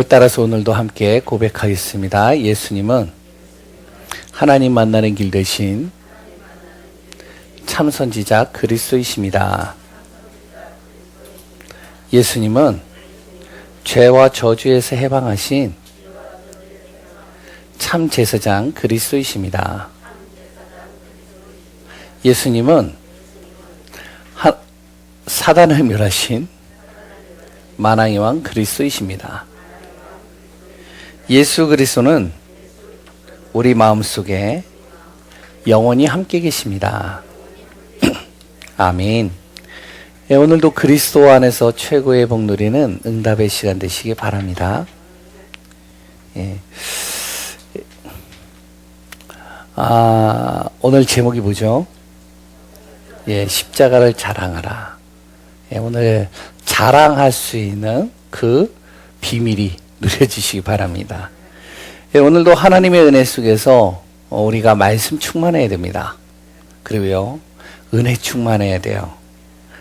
따라서 오늘도 함께 고백하겠습니다. 예수님은 하나님 만나는 길 대신 참 선지자 그리스도이십니다. 예수님은 죄와 저주에서 해방하신 참 제사장 그리스도이십니다. 예수님은 사단을 멸하신 만왕의 왕 그리스도이십니다. 예수 그리스도는 우리 마음속에 영원히 함께 계십니다. 아멘. 오늘도 그리스도 안에서 최고의 복 누리는 응답의 시간 되시기 바랍니다. 오늘 제목이 뭐죠? 십자가를 자랑하라. 오늘 자랑할 수 있는 그 비밀이 누려지시기 바랍니다. 오늘도 하나님의 은혜 속에서 우리가 말씀 충만해야 됩니다. 그리고요, 은혜 충만해야 돼요.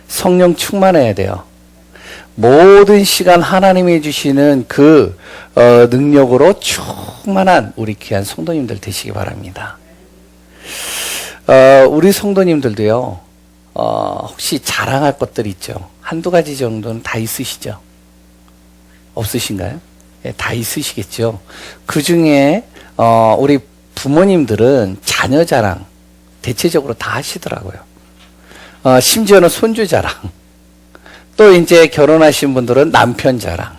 성령 충만해야 돼요. 모든 시간 하나님이 주시는 그 능력으로 충만한 우리 귀한 성도님들 되시기 바랍니다. 우리 성도님들도요, 혹시 자랑할 것들 있죠? 한두 가지 정도는 다 있으시죠? 없으신가요? 다 있으시겠죠. 그 중에 우리 부모님들은 자녀 자랑 대체적으로 다 하시더라고요. 심지어는 손주 자랑. 또 이제 결혼하신 분들은 남편 자랑,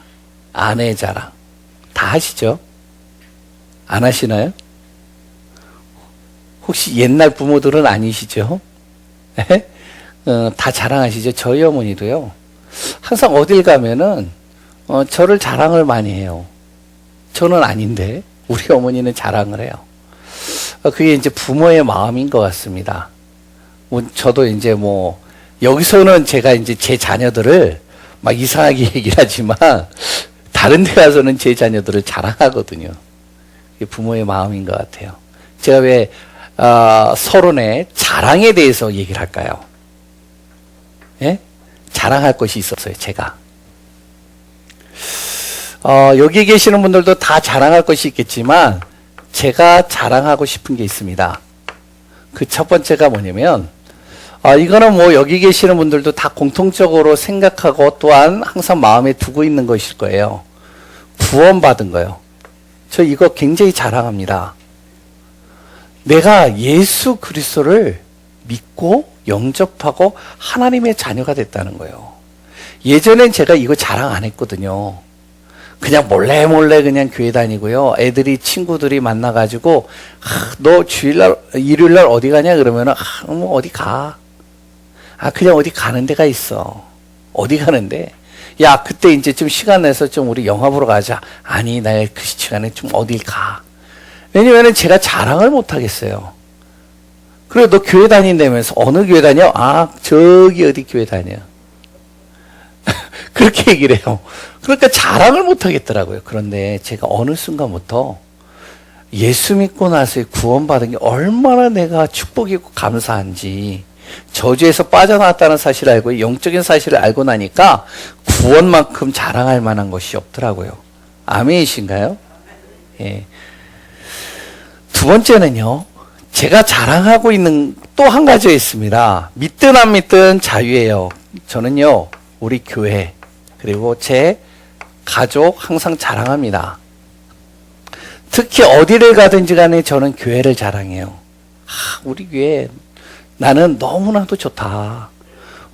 아내 자랑 다 하시죠. 안 하시나요? 혹시 옛날 부모들은 아니시죠? 다 자랑하시죠. 저희 어머니도요. 항상 어딜 가면은 저를 자랑을 많이 해요. 저는 아닌데 우리 어머니는 자랑을 해요. 그게 이제 부모의 마음인 것 같습니다. 저도 이제 여기서는 제가 이제 제 자녀들을 막 이상하게 얘기를 하지만 다른 데 가서는 제 자녀들을 자랑하거든요. 그게 부모의 마음인 것 같아요. 제가 왜 서론에 자랑에 대해서 얘기를 할까요? 자랑할 것이 있었어요, 제가. 여기 계시는 분들도 다 자랑할 것이 있겠지만 제가 자랑하고 싶은 게 있습니다. 그 첫 번째가 뭐냐면 이거는 여기 계시는 분들도 다 공통적으로 생각하고 또한 항상 마음에 두고 있는 것일 거예요. 구원받은 거요. 저 이거 굉장히 자랑합니다. 내가 예수 그리스도를 믿고 영접하고 하나님의 자녀가 됐다는 거예요. 예전엔 제가 이거 자랑 안 했거든요. 그냥 몰래 그냥 교회 다니고요. 애들이 친구들이 만나가지고 너 주일날 일요일날 어디 가냐 그러면은 어디 가. 그냥 어디 가는 데가 있어. 어디 가는데? 야, 그때 이제 좀 시간 내서 좀 우리 영화 보러 가자. 아니, 나 그 시간에 좀 어딜 가. 왜냐면은 제가 자랑을 못 하겠어요. 그래, 너 교회 다닌다면서 어느 교회 다녀? 저기 어디 교회 다녀. 그렇게 얘기를 해요. 그러니까 자랑을 못 하겠더라고요. 그런데 제가 어느 순간부터 예수 믿고 나서 구원받은 게 얼마나 내가 축복이고 감사한지, 저주에서 빠져나왔다는 사실을 알고 영적인 사실을 알고 나니까 구원만큼 자랑할 만한 것이 없더라고요. 아멘이신가요? 두 번째는요, 제가 자랑하고 있는 또 한 가지가 있습니다. 믿든 안 믿든 자유예요. 저는요, 우리 교회 그리고 제 가족 항상 자랑합니다. 특히 어디를 가든지 간에 저는 교회를 자랑해요. 우리 교회 나는 너무나도 좋다.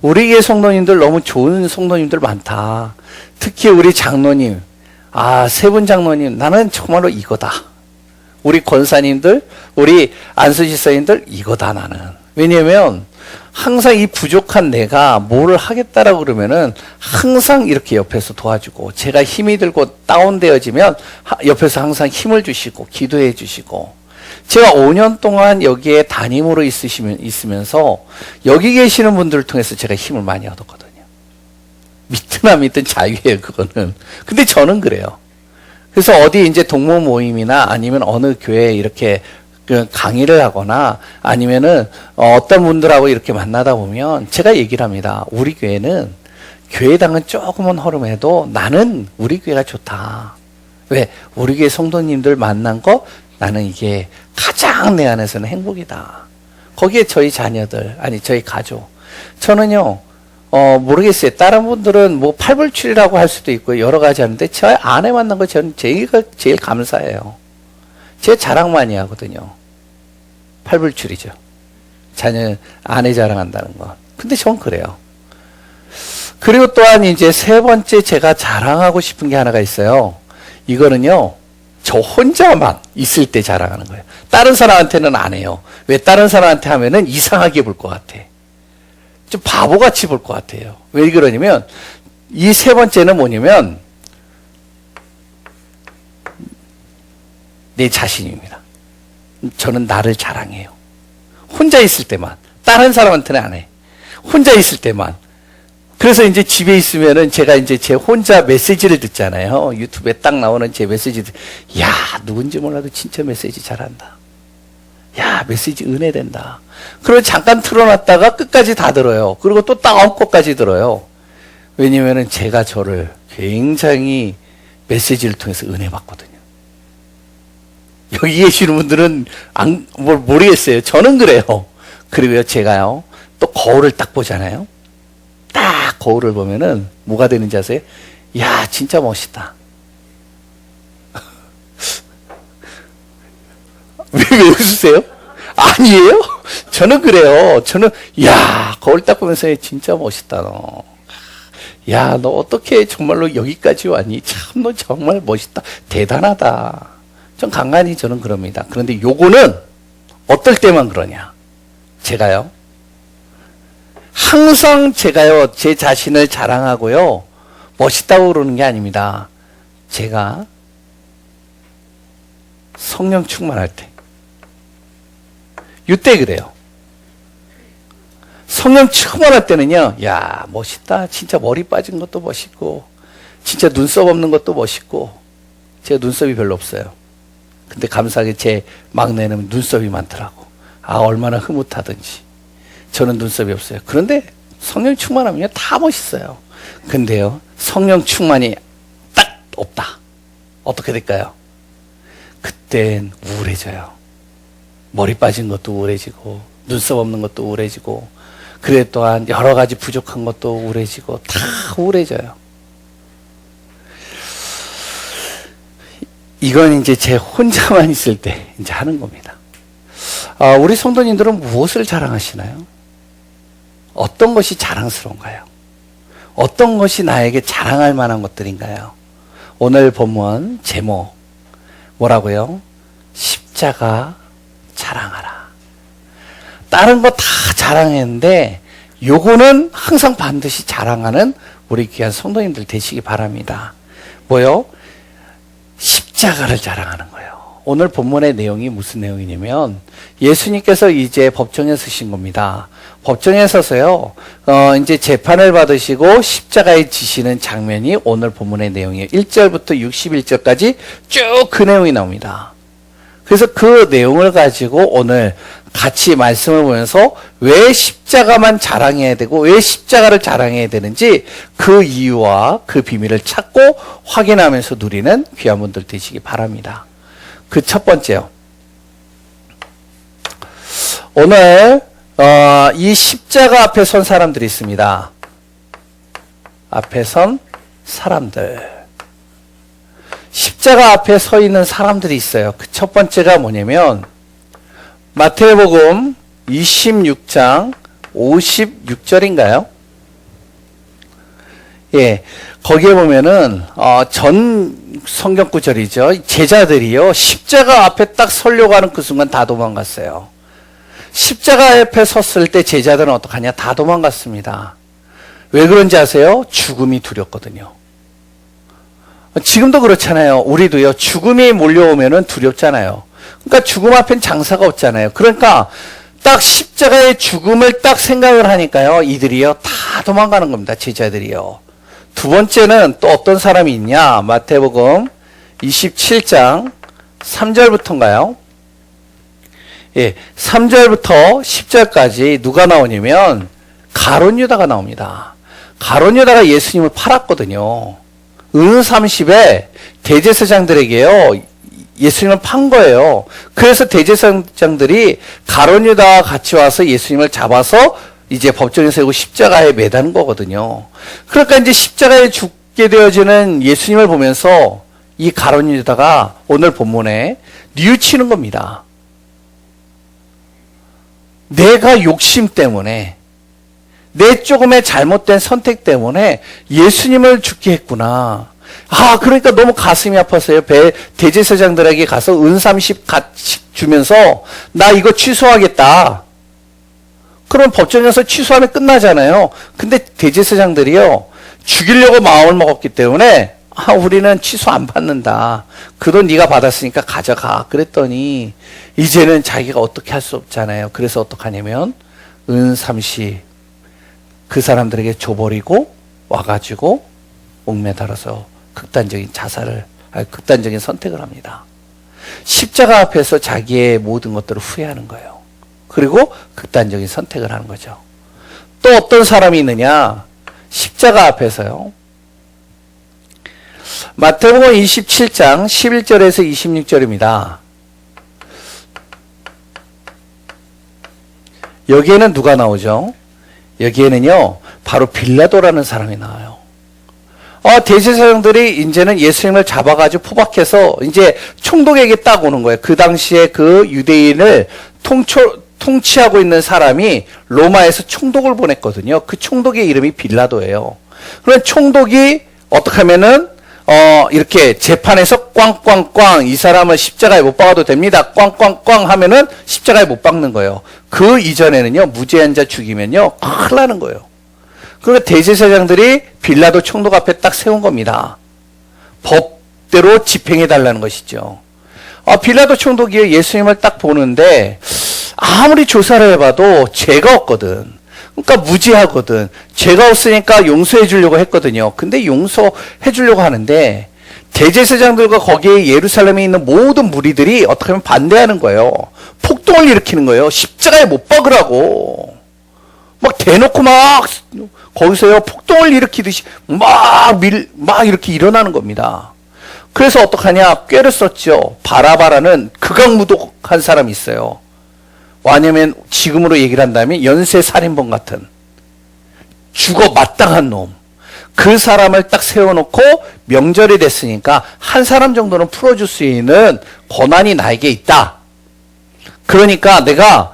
우리 교회 성도님들 너무 좋은 성도님들 많다. 특히 우리 장로님, 세 분 장로님 나는 정말로 이거다. 우리 권사님들, 우리 안수지사님들 이거다 나는. 왜냐면 항상 이 부족한 내가 뭐를 하겠다라고 그러면은 항상 이렇게 옆에서 도와주고, 제가 힘이 들고 다운되어지면 옆에서 항상 힘을 주시고 기도해 주시고, 제가 5년 동안 여기에 담임으로 있으면서 여기 계시는 분들을 통해서 제가 힘을 많이 얻었거든요. 믿든 안 믿든 자유예요, 그거는. 근데 저는 그래요. 그래서 어디 이제 동무 모임이나 아니면 어느 교회에 이렇게 강의를 하거나 아니면은 어떤 분들하고 이렇게 만나다 보면 제가 얘기를 합니다. 우리 교회는 교회당은 조금은 허름해도 나는 우리 교회가 좋다. 왜? 우리 교회 성도님들 만난 거 나는 이게 가장 내 안에서는 행복이다. 거기에 저희 자녀들, 아니 저희 가족. 저는요, 모르겠어요. 다른 분들은 뭐 팔불출이라고 할 수도 있고 여러 가지 하는데 저 아내 만난 거 저는 제일 감사해요. 제 자랑 많이 하거든요. 팔불출이죠. 자녀, 아내 자랑한다는 거. 근데 전 그래요. 그리고 또한 이제 세 번째 제가 자랑하고 싶은 게 하나가 있어요. 이거는요, 저 혼자만 있을 때 자랑하는 거예요. 다른 사람한테는 안 해요. 왜? 다른 사람한테 하면은 이상하게 볼 것 같아. 좀 바보같이 볼 것 같아요. 왜 그러냐면, 이 세 번째는 뭐냐면, 내 자신입니다. 저는 나를 자랑해요. 혼자 있을 때만. 다른 사람한테는 안 해. 혼자 있을 때만. 그래서 이제 집에 있으면은 제가 이제 제 혼자 메시지를 듣잖아요. 유튜브에 딱 나오는 제 메시지. 야, 누군지 몰라도 진짜 메시지 잘한다. 야, 메시지 은혜된다. 그리고 잠깐 틀어놨다가 끝까지 다 들어요. 그리고 또 다음 것까지 들어요. 왜냐면은 제가 저를 굉장히 메시지를 통해서 은혜 받거든요. 여기 계시는 분들은 모르겠어요. 저는 그래요. 그리고요, 제가요, 또 거울을 딱 보잖아요. 딱 거울을 보면은 뭐가 되는지 아세요? 야, 진짜 멋있다. 왜 웃으세요? 아니에요? 저는 그래요. 저는 야, 거울 딱 보면서 진짜 멋있다 너. 야, 너 어떻게 정말로 여기까지 왔니? 참, 너 정말 멋있다. 대단하다. 전 간간히 저는 그럽니다. 그런데 요거는 어떨 때만 그러냐? 제가요. 항상 제가요, 제 자신을 자랑하고요, 멋있다고 그러는 게 아닙니다. 제가 성령 충만할 때. 이때 그래요. 성령 충만할 때는요, 야, 멋있다. 진짜 머리 빠진 것도 멋있고, 진짜 눈썹 없는 것도 멋있고, 제가 눈썹이 별로 없어요. 근데 감사하게 제 막내는 눈썹이 많더라고. 아, 얼마나 흐뭇하든지. 저는 눈썹이 없어요. 그런데 성령 충만하면 다 멋있어요. 근데요, 성령 충만이 딱 없다. 어떻게 될까요? 그땐 우울해져요. 머리 빠진 것도 우울해지고, 눈썹 없는 것도 우울해지고, 그래 또한 여러 가지 부족한 것도 우울해지고, 다 우울해져요. 이건 이제 제 혼자만 있을 때 이제 하는 겁니다. 우리 성도님들은 무엇을 자랑하시나요? 어떤 것이 자랑스러운가요? 어떤 것이 나에게 자랑할 만한 것들인가요? 오늘 본문 제목 뭐라고요? 십자가 자랑하라. 다른 거 다 자랑했는데 요거는 항상 반드시 자랑하는 우리 귀한 성도님들 되시기 바랍니다. 뭐요? 십자가를 자랑하는 거예요. 오늘 본문의 내용이 무슨 내용이냐면 예수님께서 이제 법정에 서신 겁니다. 법정에 서서요, 이제 재판을 받으시고 십자가에 지시는 장면이 오늘 본문의 내용이에요. 1절부터 61절까지 쭉 그 내용이 나옵니다. 그래서 그 내용을 가지고 오늘 같이 말씀을 보면서 왜 십자가만 자랑해야 되고 왜 십자가를 자랑해야 되는지 그 이유와 그 비밀을 찾고 확인하면서 누리는 귀한 분들 되시기 바랍니다. 그 첫 번째요. 오늘 이 십자가 앞에 선 사람들이 있습니다. 앞에 선 사람들. 십자가 앞에 서 있는 사람들이 있어요. 그 첫 번째가 뭐냐면 마태복음 26장 56절인가요? 예, 거기에 보면은 전 성경 구절이죠. 제자들이요, 십자가 앞에 딱 서려고 하는 그 순간 다 도망갔어요. 십자가 앞에 섰을 때 제자들은 어떡하냐? 다 도망갔습니다. 왜 그런지 아세요? 죽음이 두렵거든요. 지금도 그렇잖아요. 우리도요, 죽음이 몰려오면은 두렵잖아요. 그러니까 죽음 앞엔 장사가 없잖아요. 그러니까 딱 십자가의 죽음을 딱 생각을 하니까요, 이들이요, 다 도망가는 겁니다. 제자들이요. 두 번째는 또 어떤 사람이 있냐? 마태복음 27장 3절부터인가요? 예, 3절부터 10절까지 누가 나오냐면 가룟 유다가 나옵니다. 가룟 유다가 예수님을 팔았거든요. 은 30에 대제사장들에게요, 예수님을 판 거예요. 그래서 대제사장들이 가룟 유다와 같이 와서 예수님을 잡아서 이제 법정에 세우고 십자가에 매다는 거거든요. 그러니까 이제 십자가에 죽게 되어지는 예수님을 보면서 이 가룟 유다가 오늘 본문에 뉘우치는 겁니다. 내가 욕심 때문에, 내 조금의 잘못된 선택 때문에 예수님을 죽게 했구나. 그러니까 너무 가슴이 아팠어요. 대제사장들에게 가서 은 30 같이 주면서 나 이거 취소하겠다. 그럼 법정에서 취소하면 끝나잖아요. 근데 대제사장들이요, 죽이려고 마음을 먹었기 때문에 우리는 취소 안 받는다. 그 돈 네가 받았으니까 가져가. 그랬더니 이제는 자기가 어떻게 할 수 없잖아요. 그래서 어떡하냐면 은 30 그 사람들에게 줘버리고 와가지고 목매달아서 극단적인 극단적인 선택을 합니다. 십자가 앞에서 자기의 모든 것들을 후회하는 거예요. 그리고 극단적인 선택을 하는 거죠. 또 어떤 사람이 있느냐? 십자가 앞에서요, 마태복음 27장 11절에서 26절입니다. 여기에는 누가 나오죠? 여기에는요, 바로 빌라도라는 사람이 나와요. 대제사장들이 이제는 예수님을 잡아가지고 포박해서 이제 총독에게 딱 오는 거예요. 그 당시에 그 유대인을 통치하고 있는 사람이 로마에서 총독을 보냈거든요. 그 총독의 이름이 빌라도예요. 그럼 총독이 어떻게 하면은 이렇게 재판에서 꽝꽝꽝 이 사람을 십자가에 못 박아도 됩니다. 꽝꽝꽝 하면은 십자가에 못 박는 거예요. 그 이전에는요, 무죄한 자 죽이면요, 큰일 나는 거예요. 그러니까 대제사장들이 빌라도 총독 앞에 딱 세운 겁니다. 법대로 집행해 달라는 것이죠. 빌라도 총독이 예수님을 딱 보는데 아무리 조사를 해봐도 죄가 없거든. 그러니까 무죄하거든. 죄가 없으니까 용서해 주려고 했거든요. 근데 용서해 주려고 하는데 대제사장들과 거기에 예루살렘에 있는 모든 무리들이 어떻게 하면 반대하는 거예요. 폭동을 일으키는 거예요. 십자가에 못 박으라고. 막 대놓고 막 거기서요, 폭동을 일으키듯이 막 이렇게 일어나는 겁니다. 그래서 어떡하냐? 꾀를 썼죠. 바라바라는 극악무도한 사람이 있어요. 왜냐면 지금으로 얘기를 한다면 연쇄살인범 같은 죽어 마땅한 놈. 그 사람을 딱 세워놓고 명절이 됐으니까 한 사람 정도는 풀어줄 수 있는 권한이 나에게 있다. 그러니까 내가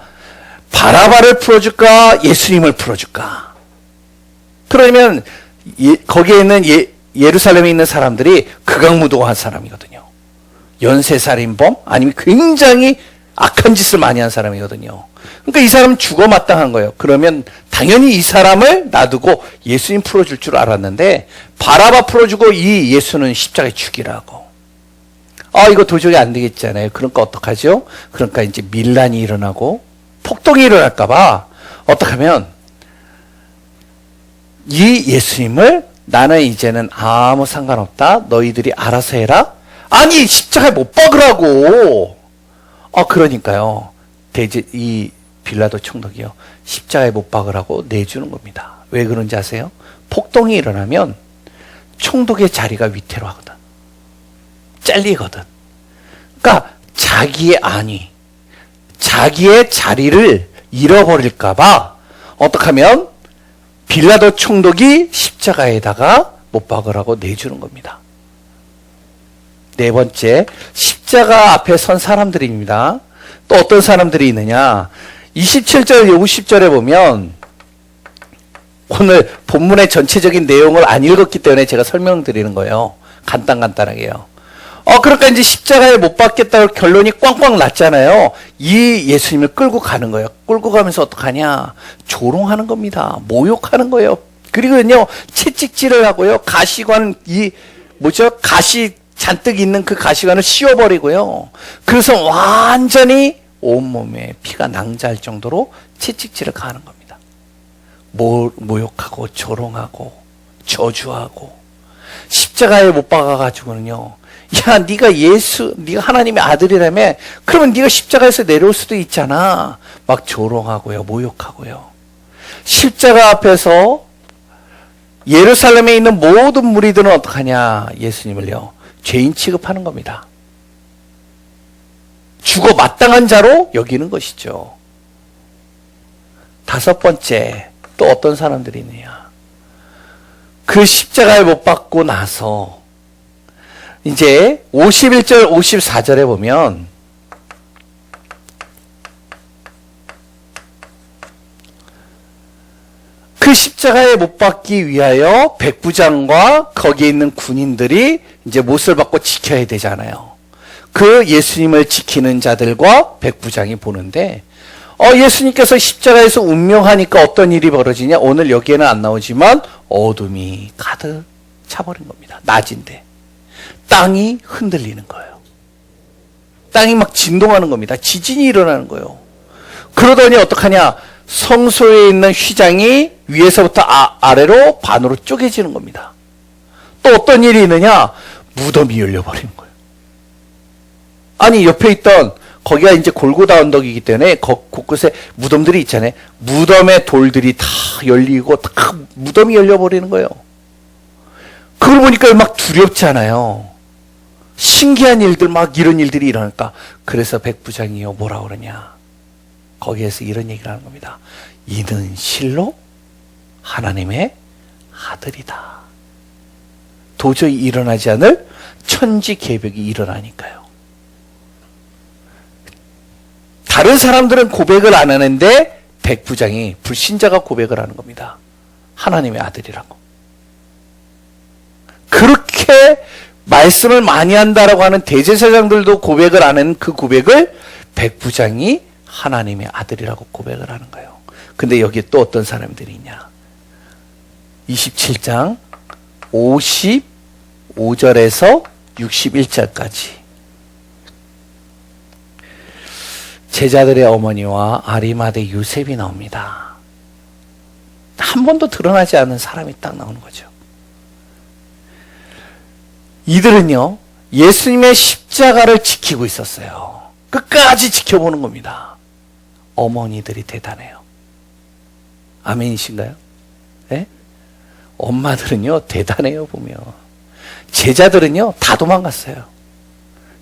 바라바를 풀어줄까? 예수님을 풀어줄까? 그러면 거기에 있는 예루살렘에 있는 사람들이 극악무도한 사람이거든요. 연쇄살인범 아니면 굉장히 악한 짓을 많이 한 사람이거든요. 그러니까 이 사람은 죽어 마땅한 거예요. 그러면 당연히 이 사람을 놔두고 예수님 풀어줄 줄 알았는데 바라바 풀어주고 이 예수는 십자가에 죽이라고. 이거 도저히 안 되겠잖아요. 그러니까 어떡하죠? 그러니까 이제 밀란이 일어나고 폭동이 일어날까봐 어떻게 하면 이 예수님을 나는 이제는 아무 상관없다. 너희들이 알아서 해라. 아니 십자가에 못 박으라고. 그러니까요. 이 빌라도 총독이요, 십자가에 못 박으라고 내주는 겁니다. 왜 그런지 아세요? 폭동이 일어나면 총독의 자리가 위태로하거든. 잘리거든. 그러니까 자기의 안위, 자기의 자리를 잃어버릴까봐 어떻게 하면 빌라도 총독이 십자가에다가 못 박으라고 내주는 겁니다. 네 번째, 십자가 앞에 선 사람들입니다. 또 어떤 사람들이 있느냐? 27절, 50절에 보면 오늘 본문의 전체적인 내용을 안 읽었기 때문에 제가 설명드리는 거예요. 간단하게요. 그러니까 이제 십자가에 못 박겠다고 결론이 꽝꽝 났잖아요. 이 예수님을 끌고 가는 거예요. 끌고 가면서 어떡하냐? 조롱하는 겁니다. 모욕하는 거예요. 그리고요, 채찍질을 하고요, 가시관, 가시 잔뜩 있는 그 가시관을 씌워버리고요. 그래서 완전히 온몸에 피가 낭자할 정도로 채찍질을 가하는 겁니다. 모욕하고 조롱하고 저주하고 십자가에 못 박아가지고는요, 야, 네가 하나님의 아들이라며? 그러면 네가 십자가에서 내려올 수도 있잖아. 막 조롱하고요, 모욕하고요. 십자가 앞에서 예루살렘에 있는 모든 무리들은 어떡하냐? 예수님을요, 죄인 취급하는 겁니다. 죽어 마땅한 자로 여기는 것이죠. 다섯 번째, 또 어떤 사람들이 있느냐. 그 십자가에 못 박고 나서 이제 51절, 54절에 보면 그 십자가에 못 박기 위하여 백부장과 거기에 있는 군인들이 이제 못을 받고 지켜야 되잖아요. 그 예수님을 지키는 자들과 백부장이 보는데 예수님께서 십자가에서 운명하니까 어떤 일이 벌어지냐? 오늘 여기에는 안 나오지만 어둠이 가득 차버린 겁니다. 낮인데 땅이 흔들리는 거예요. 땅이 막 진동하는 겁니다. 지진이 일어나는 거예요. 그러더니 어떡하냐? 성소에 있는 휘장이 위에서부터 아래로 반으로 쪼개지는 겁니다. 또 어떤 일이 있느냐? 무덤이 열려버리는 거예요. 아니, 옆에 있던 거기가 이제 골고다 언덕이기 때문에 곳곳에 무덤들이 있잖아요. 무덤의 돌들이 다 열리고 다 무덤이 열려버리는 거예요. 그걸 보니까 막 두렵잖아요. 신기한 일들, 막 이런 일들이 일어날까. 그래서 백부장이요 뭐라 그러냐. 거기에서 이런 얘기를 하는 겁니다. 이는 실로 하나님의 아들이다. 도저히 일어나지 않을 천지개벽이 일어나니까요. 다른 사람들은 고백을 안 하는데 백부장이, 불신자가 고백을 하는 겁니다. 하나님의 아들이라고. 그렇게 말씀을 많이 한다라고 하는 대제사장들도 고백을 안 하는 그 고백을 백부장이 하나님의 아들이라고 고백을 하는 거예요. 근데 여기에 또 어떤 사람들이 있냐. 27장 55절에서 61절까지 제자들의 어머니와 아리마대 요셉이 나옵니다. 한 번도 드러나지 않은 사람이 딱 나오는 거죠. 이들은요, 예수님의 십자가를 지키고 있었어요. 끝까지 지켜보는 겁니다. 어머니들이 대단해요. 아멘이신가요? 네? 엄마들은요, 대단해요, 보면. 제자들은요, 다 도망갔어요.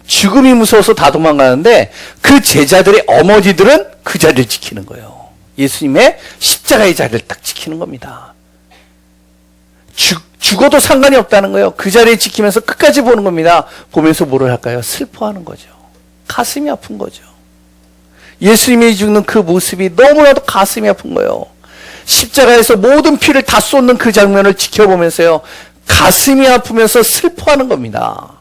죽음이 무서워서 다 도망가는데 그 제자들의 어머니들은 그 자리를 지키는 거예요. 예수님의 십자가의 자리를 딱 지키는 겁니다. 죽어도 상관이 없다는 거예요. 그 자리에 지키면서 끝까지 보는 겁니다. 보면서 뭐를 할까요? 슬퍼하는 거죠. 가슴이 아픈 거죠. 예수님이 죽는 그 모습이 너무나도 가슴이 아픈 거예요. 십자가에서 모든 피를 다 쏟는 그 장면을 지켜보면서요, 가슴이 아프면서 슬퍼하는 겁니다.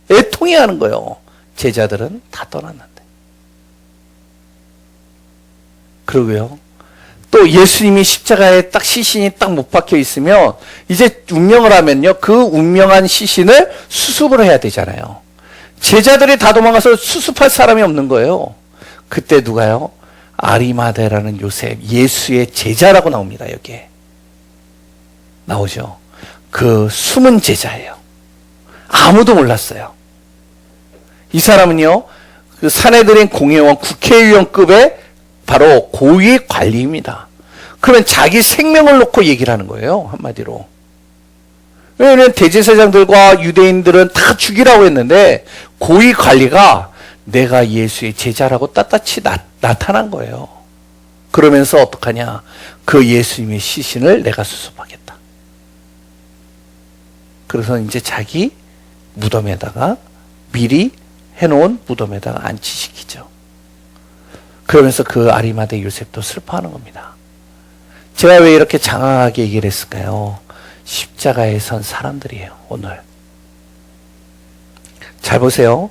애통해하는 거예요. 제자들은 다 떠났는데. 그러고요, 또 예수님이 십자가에 딱 시신이 딱 못 박혀 있으면 이제 운명을 하면요, 그 운명한 시신을 수습을 해야 되잖아요. 제자들이 다 도망가서 수습할 사람이 없는 거예요. 그때 누가요? 아리마대라는 요셉, 예수의 제자라고 나옵니다. 여기에 나오죠. 그 숨은 제자예요. 아무도 몰랐어요. 이 사람은요, 그 사내들인 공회원, 국회의원급의 바로 고위 관리입니다. 그러면 자기 생명을 놓고 얘기를 하는 거예요, 한마디로. 왜냐하면 대제사장들과 유대인들은 다 죽이라고 했는데 고위 관리가 내가 예수의 제자라고 떳떳이 나타난 거예요. 그러면서 어떡하냐, 그 예수님의 시신을 내가 수습하겠다. 그래서 이제 자기 무덤에다가 미리 해놓은 무덤에다가 안치시키죠. 그러면서 그 아리마대 요셉도 슬퍼하는 겁니다. 제가 왜 이렇게 장황하게 얘기를 했을까요? 십자가에 선 사람들이에요, 오늘. 잘 보세요.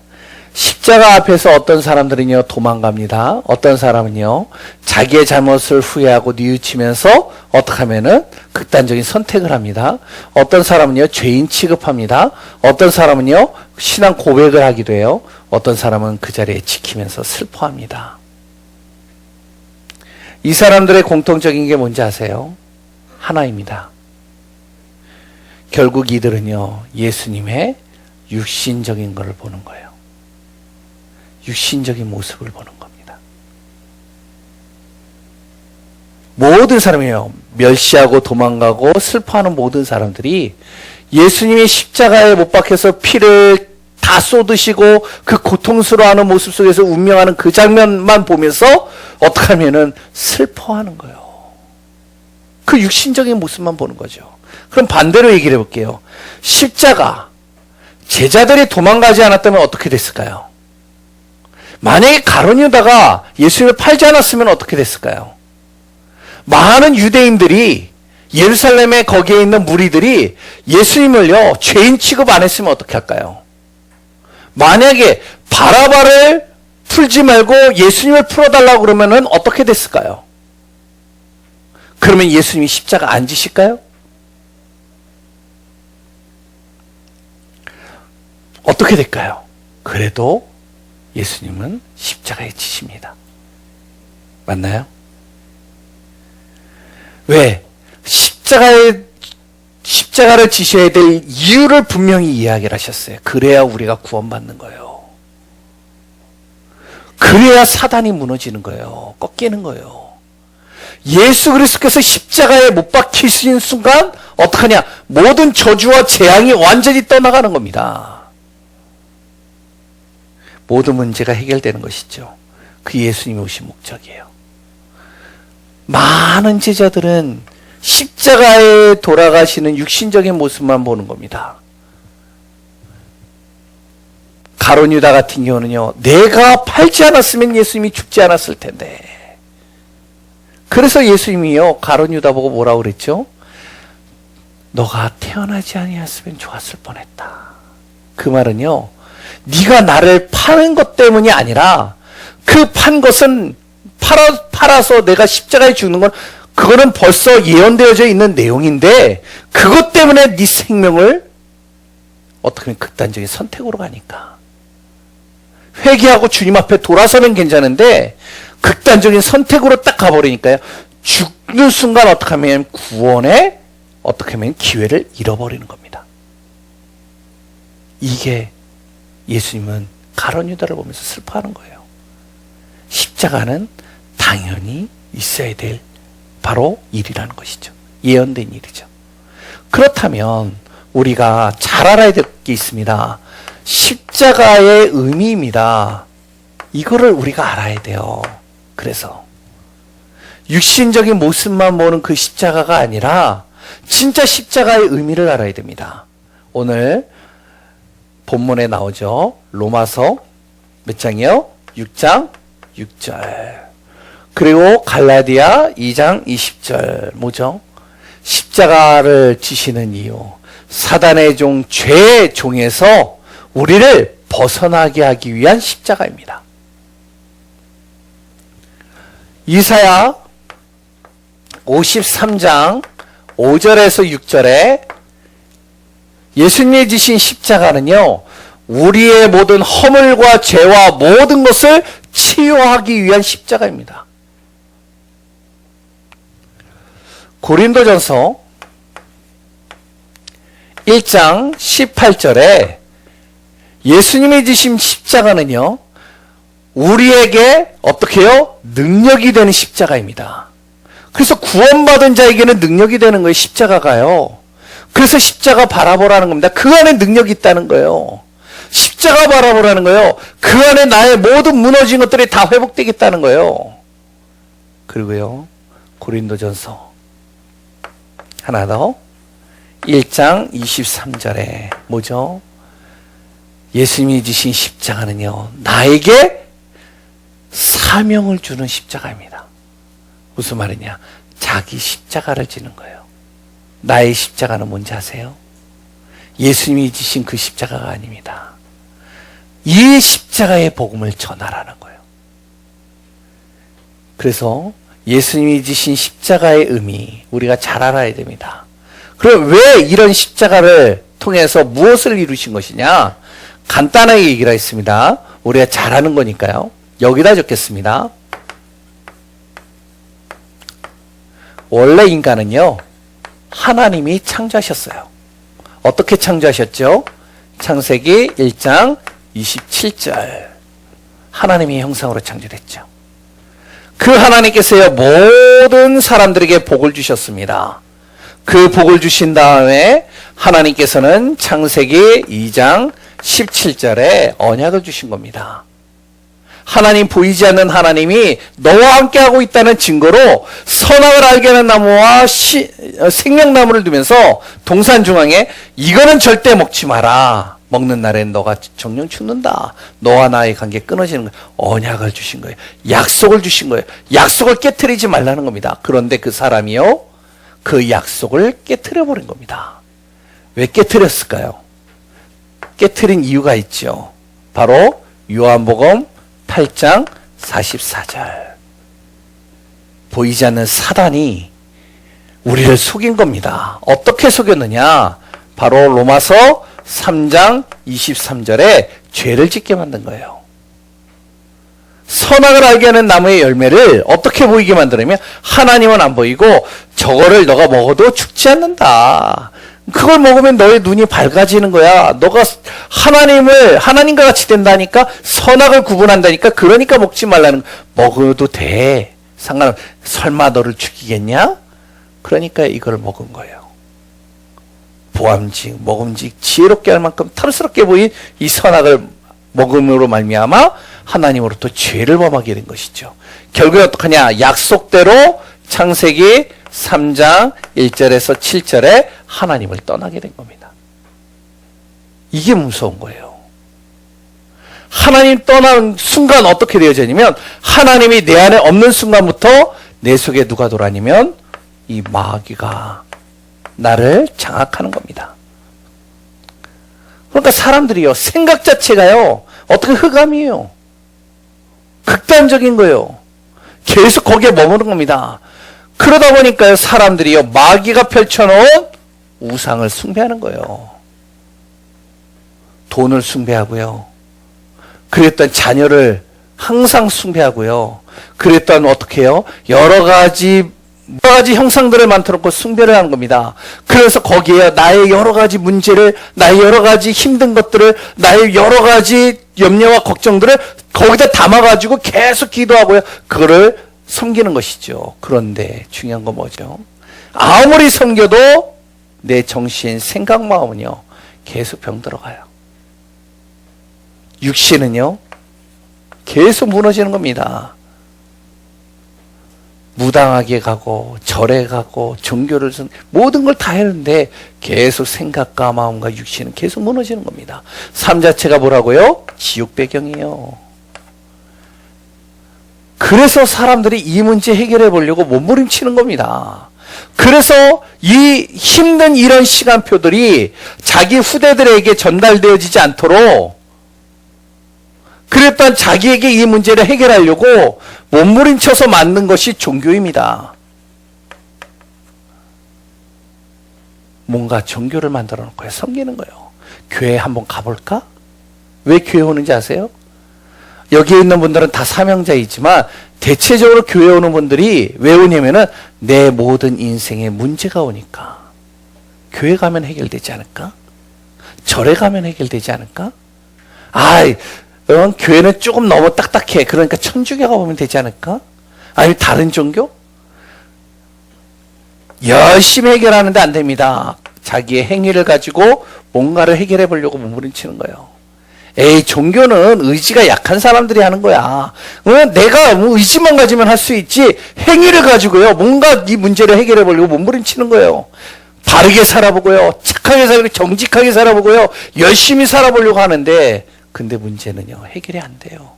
십자가 앞에서 어떤 사람들은요, 도망갑니다. 어떤 사람은요, 자기의 잘못을 후회하고 뉘우치면서 어떻게 하면은 극단적인 선택을 합니다. 어떤 사람은요, 죄인 취급합니다. 어떤 사람은요, 신앙 고백을 하기도 해요. 어떤 사람은 그 자리에 지키면서 슬퍼합니다. 이 사람들의 공통적인 게 뭔지 아세요? 하나입니다. 결국 이들은요, 예수님의 육신적인 것을 보는 거예요. 육신적인 모습을 보는 겁니다. 모든 사람이에요. 멸시하고 도망가고 슬퍼하는 모든 사람들이 예수님이 십자가에 못 박혀서 피를 다 쏟으시고 그 고통스러워하는 모습 속에서 운명하는 그 장면만 보면서 어떻게 하면은 슬퍼하는 거예요. 그 육신적인 모습만 보는 거죠. 그럼 반대로 얘기를 해볼게요. 십자가, 제자들이 도망가지 않았다면 어떻게 됐을까요? 만약에 가룟 유다가 예수님을 팔지 않았으면 어떻게 됐을까요? 많은 유대인들이 예루살렘에 거기에 있는 무리들이 예수님을요 죄인 취급 안 했으면 어떻게 할까요? 만약에 바라바를 풀지 말고 예수님을 풀어달라고 그러면은 어떻게 됐을까요? 그러면 예수님이 십자가 안 지실까요? 어떻게 될까요? 그래도 예수님은 십자가에 지십니다. 맞나요? 왜? 십자가를 지셔야 될 이유를 분명히 이야기를 하셨어요. 그래야 우리가 구원받는 거예요. 그래야 사단이 무너지는 거예요. 꺾이는 거예요. 예수 그리스도께서 십자가에 못 박히신 순간 어떡하냐? 모든 저주와 재앙이 완전히 떠나가는 겁니다. 모든 문제가 해결되는 것이죠. 그 예수님이 오신 목적이에요. 많은 제자들은 십자가에 돌아가시는 육신적인 모습만 보는 겁니다. 가룟 유다 같은 경우는요, 내가 팔지 않았으면 예수님이 죽지 않았을 텐데. 그래서 예수님이요, 가룟 유다 보고 뭐라고 그랬죠? 너가 태어나지 아니었으면 좋았을 뻔했다. 그 말은요, 네가 나를 파는 것 때문이 아니라 그 판 것은 팔아서 내가 십자가에 죽는 건 그거는 벌써 예언되어져 있는 내용인데 그것 때문에 네 생명을 어떻게 보면 극단적인 선택으로 가니까 회개하고 주님 앞에 돌아서면 괜찮은데 극단적인 선택으로 딱 가버리니까요. 죽는 순간 어떻게 하면 구원의 어떻게 하면 기회를 잃어버리는 겁니다. 이게 예수님은 가룟 유다를 보면서 슬퍼하는 거예요. 십자가는 당연히 있어야 될 바로 일이라는 것이죠. 예언된 일이죠. 그렇다면 우리가 잘 알아야 될 게 있습니다. 십자가의 의미입니다. 이거를 우리가 알아야 돼요. 그래서 육신적인 모습만 보는 그 십자가가 아니라 진짜 십자가의 의미를 알아야 됩니다. 오늘 본문에 나오죠. 로마서 몇 장이요? 6장 6절. 그리고 갈라디아 2장 20절. 뭐죠? 십자가를 지시는 이유. 사단의 종, 죄의 종에서 우리를 벗어나게 하기 위한 십자가입니다. 이사야 53장 5절에서 6절에 예수님이 지신 십자가는요, 우리의 모든 허물과 죄와 모든 것을 치유하기 위한 십자가입니다. 고린도전서 1장 18절에 예수님이 지신 십자가는요, 우리에게 어떻게 해요? 능력이 되는 십자가입니다. 그래서 구원받은 자에게는 능력이 되는 거예요, 십자가가요. 그래서 십자가 바라보라는 겁니다. 그 안에 능력이 있다는 거예요. 십자가 바라보라는 거예요. 그 안에 나의 모든 무너진 것들이 다 회복되겠다는 거예요. 그리고요, 고린도전서 하나 더 1장 23절에 뭐죠? 예수님이 지신 십자가는요, 나에게 사명을 주는 십자가입니다. 무슨 말이냐? 자기 십자가를 지는 거예요. 나의 십자가는 뭔지 아세요? 예수님이 지신 그 십자가가 아닙니다. 이 십자가의 복음을 전하라는 거예요. 그래서 예수님이 지신 십자가의 의미 우리가 잘 알아야 됩니다. 그럼 왜 이런 십자가를 통해서 무엇을 이루신 것이냐? 간단하게 얘기를 했습니다. 우리가 잘 아는 거니까요. 여기다 적겠습니다. 원래 인간은요, 하나님이 창조하셨어요. 어떻게 창조하셨죠? 창세기 1장 27절. 하나님의 형상으로 창조됐죠. 그 하나님께서요, 모든 사람들에게 복을 주셨습니다. 그 복을 주신 다음에 하나님께서는 창세기 2장 17절에 언약을 주신 겁니다. 하나님, 보이지 않는 하나님이 너와 함께하고 있다는 증거로 선악을 알게 하는 나무와 생명나무를 두면서 동산 중앙에 이거는 절대 먹지 마라. 먹는 날엔 너가 정령 죽는다. 너와 나의 관계 끊어지는 거예요. 언약을 주신 거예요. 약속을 주신 거예요. 약속을 깨트리지 말라는 겁니다. 그런데 그 사람이요, 그 약속을 깨트려 버린 겁니다. 왜 깨트렸을까요? 깨트린 이유가 있죠. 바로 요한복음 8장 44절. 보이지 않는 사단이 우리를 속인 겁니다. 어떻게 속였느냐? 바로 로마서 3장 23절에 죄를 짓게 만든 거예요. 선악을 알게 하는 나무의 열매를 어떻게 보이게 만드냐면, 하나님은 안 보이고 저거를 너가 먹어도 죽지 않는다. 그걸 먹으면 너의 눈이 밝아지는 거야. 너가 하나님과 같이 된다니까, 선악을 구분한다니까, 그러니까 먹지 말라는 거야. 먹어도 돼. 설마 너를 죽이겠냐? 그러니까 이걸 먹은 거예요. 보암직, 먹음직, 지혜롭게 할 만큼 털스럽게 보인 이 선악을 먹음으로 말미암아 하나님으로부터 죄를 범하게 된 것이죠. 결국에 어떡하냐? 약속대로 창세기 3장 1절에서 7절에 하나님을 떠나게 된 겁니다. 이게 무서운 거예요. 하나님 떠난 순간 어떻게 되어지냐면, 하나님이 내 안에 없는 순간부터 내 속에 누가 돌아다니면 이 마귀가 나를 장악하는 겁니다. 그러니까 사람들이요, 생각 자체가요, 어떻게 흑암이에요. 극단적인 거예요. 계속 거기에 머무는 겁니다. 그러다 보니까요, 사람들이요, 마귀가 펼쳐놓은 우상을 숭배하는 거예요. 돈을 숭배하고요. 그랬던 자녀를 항상 숭배하고요. 그랬던 어떻게 해요? 여러 가지 형상들을 만들어놓고 숭배를 하는 겁니다. 그래서 거기에 나의 여러 가지 문제를, 나의 여러 가지 힘든 것들을, 나의 여러 가지 염려와 걱정들을 거기다 담아가지고 계속 기도하고요. 그거를 섬기는 것이죠. 그런데 중요한 건 뭐죠? 아무리 섬겨도 내 정신, 생각, 마음은요, 계속 병들어가요. 육신은요, 계속 무너지는 겁니다. 무당하게 가고 절에 가고 종교를 모든 걸 다 했는데 계속 생각과 마음과 육신은 계속 무너지는 겁니다. 삶 자체가 뭐라고요? 지옥 배경이에요. 그래서 사람들이 이 문제 해결해 보려고 몸부림치는 겁니다. 그래서 이 힘든 이런 시간표들이 자기 후대들에게 전달되어지지 않도록, 그랬던 자기에게 이 문제를 해결하려고 몸부림쳐서 만든 것이 종교입니다. 뭔가 종교를 만들어 놓고 섬기는 거예요. 교회 한번 가볼까? 왜 교회 오는지 아세요? 여기에 있는 분들은 다 사명자이지만 대체적으로 교회 오는 분들이 왜 오냐면은 내 모든 인생에 문제가 오니까. 교회 가면 해결되지 않을까? 절에 가면 해결되지 않을까? 교회는 조금 너무 딱딱해. 그러니까 천주교 가보면 되지 않을까? 아니면 다른 종교? 열심히 해결하는데 안 됩니다. 자기의 행위를 가지고 뭔가를 해결해 보려고 몸부림치는 거예요. 종교는 의지가 약한 사람들이 하는 거야. 내가 의지만 가지면 할 수 있지, 행위를 가지고요, 뭔가 이 문제를 해결해 보려고 몸부림치는 거예요. 바르게 살아보고요, 착하게 살고, 정직하게 살아보고요, 열심히 살아보려고 하는데, 근데 문제는요, 해결이 안 돼요.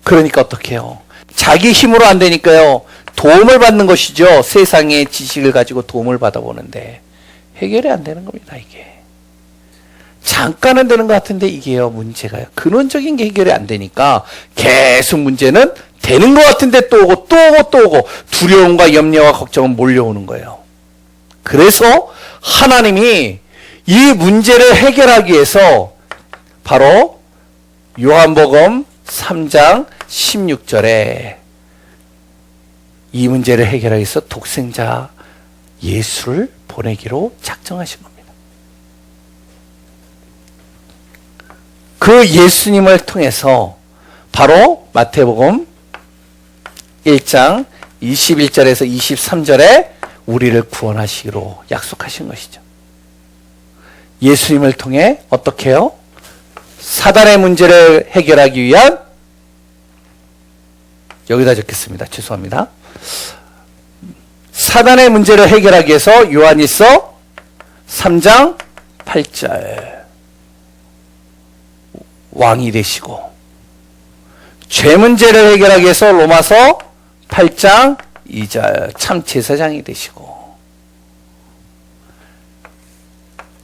그러니까 어떻게 해요? 자기 힘으로 안 되니까요, 도움을 받는 것이죠. 세상의 지식을 가지고 도움을 받아보는데 해결이 안 되는 겁니다. 이게 잠깐은 되는 것 같은데 이게요, 문제가요, 근원적인 게 해결이 안 되니까 계속 문제는 되는 것 같은데 또 오고 또 오고 또 오고, 두려움과 염려와 걱정은 몰려오는 거예요. 그래서 하나님이 이 문제를 해결하기 위해서 바로 요한복음 3장 16절에 이 문제를 해결하기 위해서 독생자 예수를 보내기로 작정하신 겁니다. 그 예수님을 통해서 바로 마태복음 1장 21절에서 23절에 우리를 구원하시기로 약속하신 것이죠. 예수님을 통해 어떻게 해요? 사단의 문제를 해결하기 위한, 여기다 적겠습니다. 죄송합니다. 사단의 문제를 해결하기 위해서 요한일서 3장 8절 왕이 되시고, 죄 문제를 해결하기 위해서 로마서 8장 2절 참 제사장이 되시고,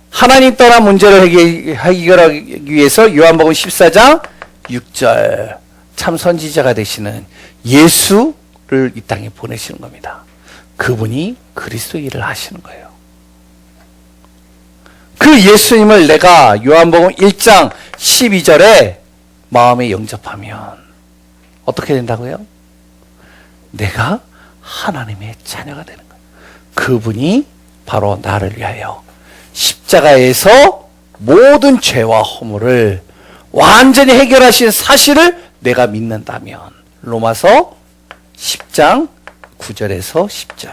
하나님 떠난 문제를 해결하기 위해서 요한복음 14장 6절 참 선지자가 되시는 예수를 이 땅에 보내시는 겁니다. 그분이 그리스도 일을 하시는 거예요. 그 예수님을 내가 요한복음 1장 12절에 마음에 영접하면 어떻게 된다고요? 내가 하나님의 자녀가 되는 거예요. 그분이 바로 나를 위하여 십자가에서 모든 죄와 허물을 완전히 해결하신 사실을 내가 믿는다면, 로마서 10장 9절에서 10절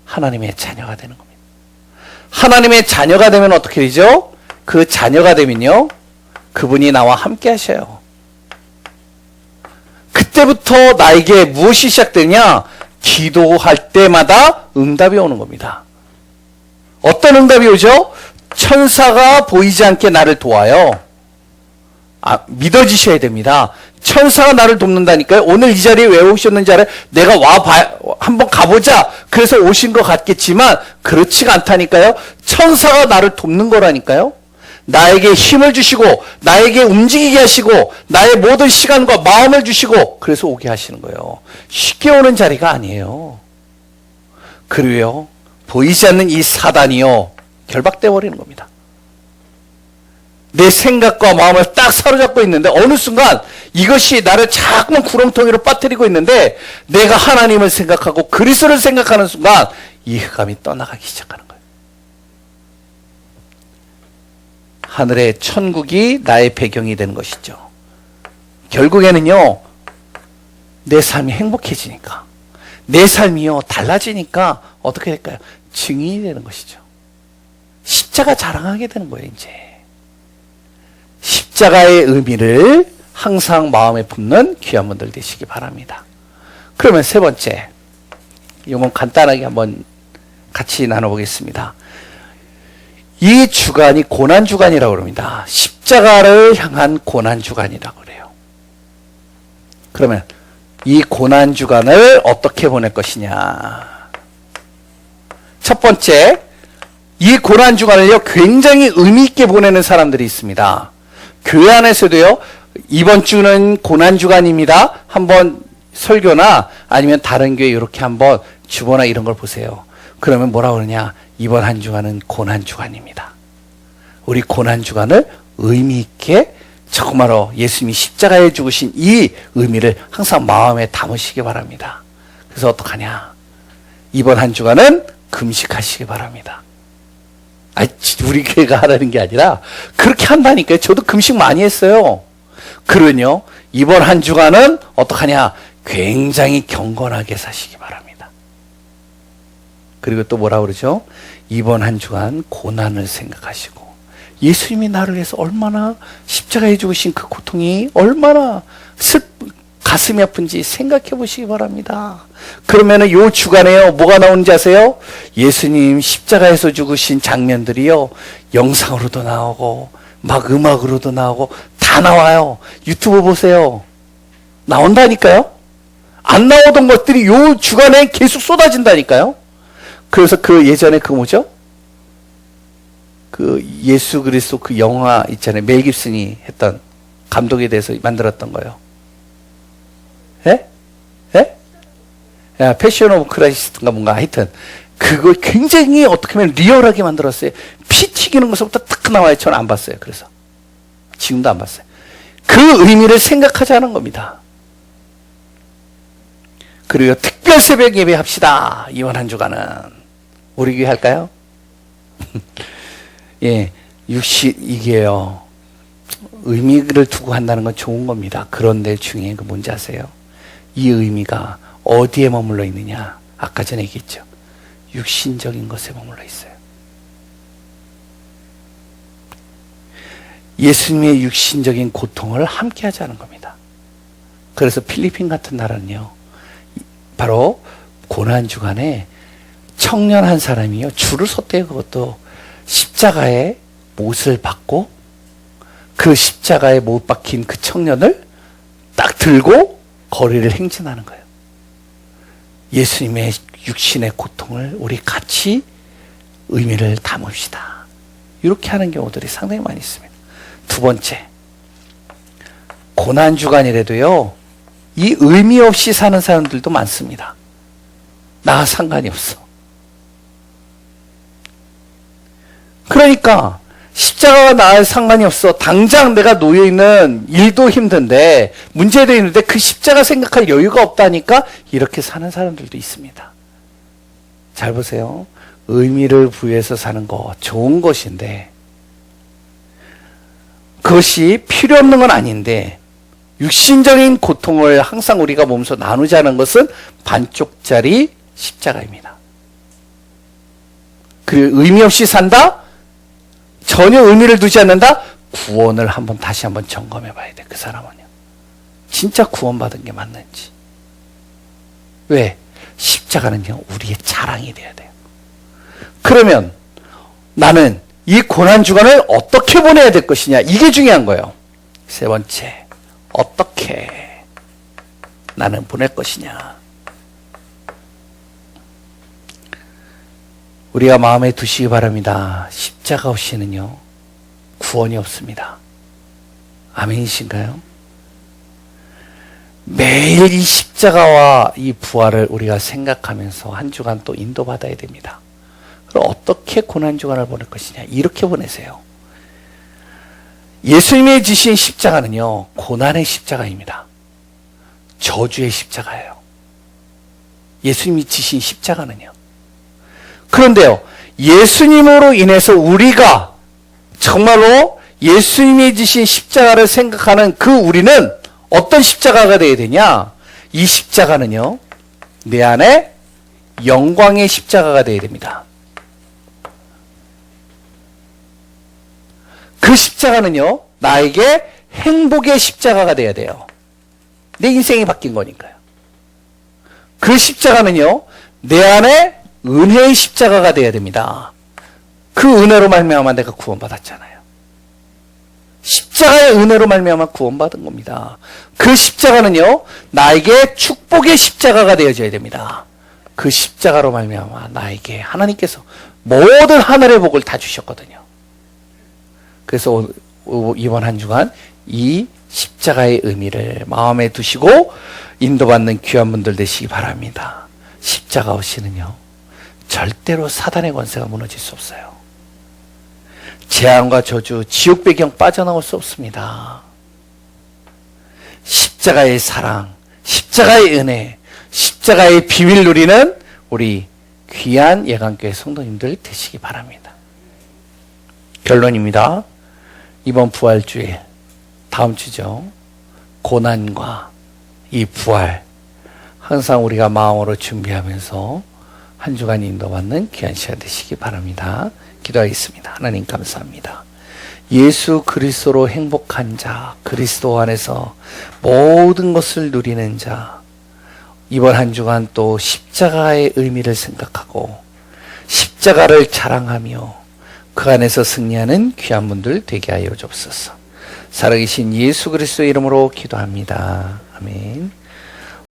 하나님의 자녀가 되는 겁니다. 하나님의 자녀가 되면 어떻게 되죠? 그 자녀가 되면요, 그분이 나와 함께 하셔요. 그때부터 나에게 무엇이 시작되냐? 기도할 때마다 응답이 오는 겁니다. 어떤 응답이 오죠? 천사가 보이지 않게 나를 도와요. 믿어지셔야 됩니다. 천사가 나를 돕는다니까요. 오늘 이 자리에 왜 오셨는지 알아요? 내가 한번 가보자. 그래서 오신 것 같겠지만 그렇지가 않다니까요. 천사가 나를 돕는 거라니까요. 나에게 힘을 주시고, 나에게 움직이게 하시고, 나의 모든 시간과 마음을 주시고, 그래서 오게 하시는 거예요. 쉽게 오는 자리가 아니에요. 그리고요, 보이지 않는 이 사단이요, 결박돼 버리는 겁니다. 내 생각과 마음을 딱 사로잡고 있는데 어느 순간 이것이 나를 자꾸만 구렁텅이로 빠뜨리고 있는데, 내가 하나님을 생각하고 그리스도를 생각하는 순간 이 흑암이 떠나가기 시작하는 거예요. 하늘의 천국이 나의 배경이 되는 것이죠. 결국에는요, 내 삶이 행복해지니까, 내 삶이요 달라지니까 어떻게 될까요? 증인이 되는 것이죠. 십자가 자랑하게 되는 거예요. 이제 십자가의 의미를 항상 마음에 품는 귀한 분들 되시기 바랍니다. 그러면 세 번째, 이건 간단하게 한번 같이 나눠보겠습니다. 이 주간이 고난주간이라고 합니다. 십자가를 향한 고난주간이라고 그래요. 그러면 이 고난주간을 어떻게 보낼 것이냐? 첫 번째, 이 고난주간을요, 굉장히 의미있게 보내는 사람들이 있습니다. 교회 안에서도요, 이번 주는 고난주간입니다. 한번 설교나 아니면 다른 교회 이렇게 한번 주보나 이런 걸 보세요. 그러면 뭐라고 그러냐? 이번 한 주간은 고난주간입니다. 우리 고난주간을 의미있게 정말로 예수님이 십자가에 죽으신 이 의미를 항상 마음에 담으시기 바랍니다. 그래서 어떡하냐? 이번 한 주간은 금식하시기 바랍니다. 우리 교회가 하라는 게 아니라 그렇게 한다니까요. 저도 금식 많이 했어요. 그러면요, 이번 한 주간은 어떡하냐? 굉장히 경건하게 사시기 바랍니다. 그리고 또 뭐라 그러죠? 이번 한 주간 고난을 생각하시고, 예수님이 나를 위해서 얼마나 십자가에 죽으신 그 고통이 얼마나 가슴이 아픈지 생각해 보시기 바랍니다. 그러면은 요 주간에요, 뭐가 나오는지 아세요? 예수님 십자가에서 죽으신 장면들이요, 영상으로도 나오고 막 음악으로도 나오고 다 나와요. 유튜브 보세요. 나온다니까요. 안 나오던 것들이 요 주간에 계속 쏟아진다니까요. 그래서 그 예전에 그 뭐죠? 그 예수 그리스도 그 영화 있잖아요. 멜 깁슨이 했던, 감독에 대해서 만들었던 거예요. 예? 예? 패션 오브 크라이스트인가 뭔가 하여튼 그거 굉장히 어떻게 보면 리얼하게 만들었어요. 피 튀기는 것부터 딱 나와요. 저는 안 봤어요. 그래서 지금도 안 봤어요. 그 의미를 생각하자는 겁니다. 그리고 특별 새벽 예배 합시다. 이번 한 주간은 우리 교회 할까요? 예, 이게요, 의미를 두고 한다는 건 좋은 겁니다. 그런데 중요한 거 뭔지 아세요? 이 의미가 어디에 머물러 있느냐? 아까 전에 얘기했죠. 육신적인 것에 머물러 있어요. 예수님의 육신적인 고통을 함께 하자는 겁니다. 그래서 필리핀 같은 나라는요, 바로 고난주간에 청년 한 사람이요, 줄을 섰대요. 그것도 십자가에 못을 박고 그 십자가에 못 박힌 그 청년을 딱 들고 거리를 행진하는 거예요. 예수님의 육신의 고통을 우리 같이 의미를 담읍시다. 이렇게 하는 경우들이 상당히 많이 있습니다. 두 번째, 고난주간이라도요, 이 의미 없이 사는 사람들도 많습니다. 나 상관이 없어. 그러니까 십자가가 나와 상관이 없어. 당장 내가 놓여있는 일도 힘든데, 문제도 있는데 그 십자가 생각할 여유가 없다니까 이렇게 사는 사람들도 있습니다. 잘 보세요. 의미를 부여해서 사는 거 좋은 것인데, 그것이 필요 없는 건 아닌데, 육신적인 고통을 항상 우리가 몸소 나누자는 것은 반쪽짜리 십자가입니다. 그 의미 없이 산다? 전혀 의미를 두지 않는다? 구원을 다시 한번 점검해 봐야 돼. 그 사람은요. 진짜 구원받은 게 맞는지. 왜? 십자가는요, 우리의 자랑이 돼야 돼요. 그러면 나는 이 고난주간을 어떻게 보내야 될 것이냐? 이게 중요한 거예요. 세 번째, 어떻게 나는 보낼 것이냐? 우리가 마음에 두시기 바랍니다. 십자가 없이는요, 구원이 없습니다. 아멘이신가요? 매일 이 십자가와 이 부활을 우리가 생각하면서 한 주간 또 인도받아야 됩니다. 그럼 어떻게 고난주간을 보낼 것이냐? 이렇게 보내세요. 예수님이 지신 십자가는요, 고난의 십자가입니다. 저주의 십자가예요. 예수님이 지신 십자가는요. 그런데요, 예수님으로 인해서 우리가 정말로 예수님이 지신 십자가를 생각하는 그 우리는 어떤 십자가가 되어야 되냐? 이 십자가는요, 내 안에 영광의 십자가가 되어야 됩니다. 그 십자가는요, 나에게 행복의 십자가가 돼야 돼요. 내 인생이 바뀐 거니까요. 그 십자가는요, 내 안에 은혜의 십자가가 돼야 됩니다. 그 은혜로 말미암아 내가 구원받았잖아요. 십자가의 은혜로 말미암아 구원받은 겁니다. 그 십자가는요, 나에게 축복의 십자가가 되어져야 됩니다. 그 십자가로 말미암아 나에게 하나님께서 모든 하늘의 복을 다 주셨거든요. 그래서 이번 한 주간 이 십자가의 의미를 마음에 두시고 인도받는 귀한 분들 되시기 바랍니다. 십자가 없이는요, 절대로 사단의 권세가 무너질 수 없어요. 재앙과 저주, 지옥 배경 빠져나올 수 없습니다. 십자가의 사랑, 십자가의 은혜, 십자가의 비밀 누리는 우리 귀한 예강교회 성도님들 되시기 바랍니다. 결론입니다. 이번 부활주일, 다음 주죠. 고난과 이 부활, 항상 우리가 마음으로 준비하면서 한 주간 인도받는 귀한 시간 되시기 바랍니다. 기도하겠습니다. 하나님 감사합니다. 예수 그리스도로 행복한 자, 그리스도 안에서 모든 것을 누리는 자, 이번 한 주간 또 십자가의 의미를 생각하고 십자가를 자랑하며 그 안에서 승리하는 귀한 분들 되게 하여 주옵소서. 살아계신 예수 그리스도 이름으로 기도합니다. 아멘.